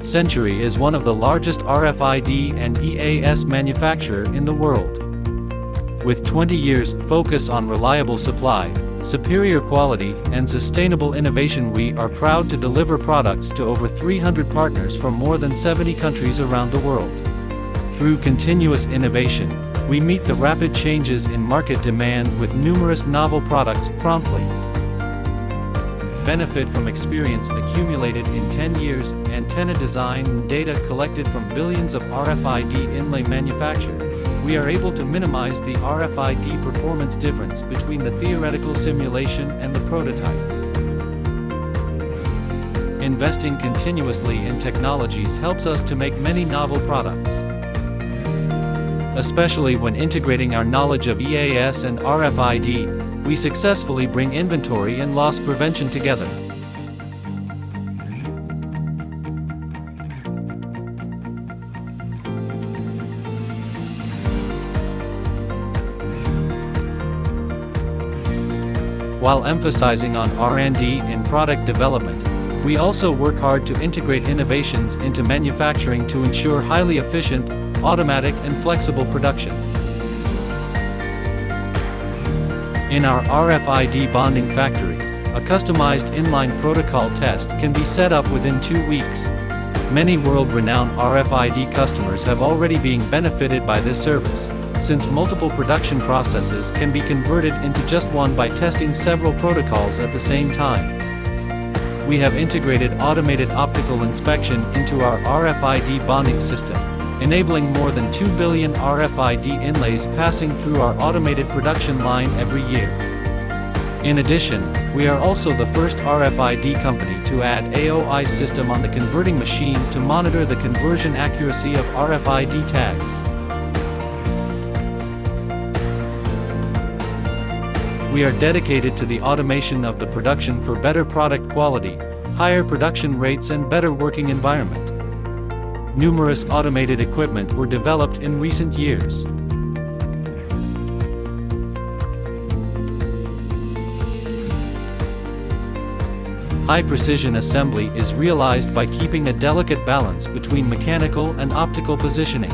Century is one of the largest RFID and EAS manufacturer in the world. With 20 years focus on reliable supply, superior quality, and sustainable innovation, we are proud to deliver products to over 300 partners from more than 70 countries around the world. Through continuous innovation, we meet the rapid changes in market demand with numerous novel products promptly. Benefit from experience accumulated in 10 years, antenna design and data collected from billions of RFID inlay manufactured. We are able to minimize the RFID performance difference between the theoretical simulation and the prototype. Investing continuously in technologies helps us to make many novel products. Especially when integrating our knowledge of EAS and RFID, we successfully bring inventory and loss prevention together. While emphasizing on R&D and product development, we also work hard to integrate innovations into manufacturing to ensure highly efficient, automatic, and flexible production. In our RFID bonding factory, a customized inline protocol test can be set up within 2 weeks. Many world-renowned RFID customers have already been benefited by this service, since multiple production processes can be converted into just one by testing several protocols at the same time. We have integrated automated optical inspection into our RFID bonding system, enabling more than 2 billion RFID inlays passing through our automated production line every year. In addition, we are also the first RFID company to add AOI system on the converting machine to monitor the conversion accuracy of RFID tags. We are dedicated to the automation of the production for better product quality, higher production rates, and better working environment. Numerous automated equipment were developed in recent years. High-precision assembly is realized by keeping a delicate balance between mechanical and optical positioning.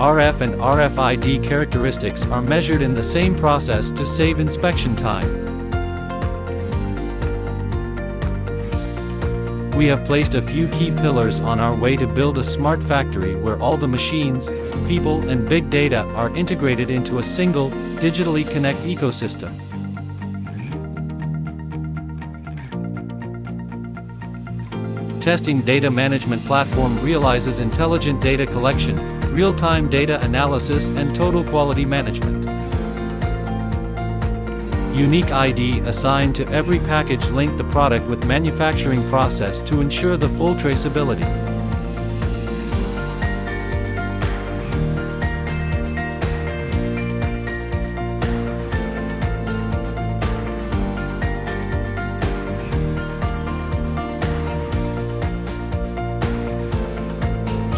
RF and RFID characteristics are measured in the same process to save inspection time. We have placed a few key pillars on our way to build a smart factory where all the machines, people, and big data are integrated into a single, digitally connect ecosystem. Testing data management platform realizes intelligent data collection, real-time data analysis, and total quality management. Unique ID assigned to every package link the product with manufacturing process to ensure the full traceability.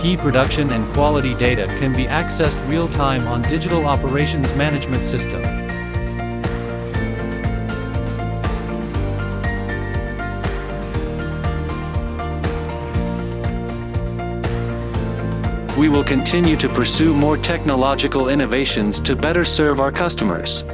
Key production and quality data can be accessed real-time on Digital Operations Management System. We will continue to pursue more technological innovations to better serve our customers.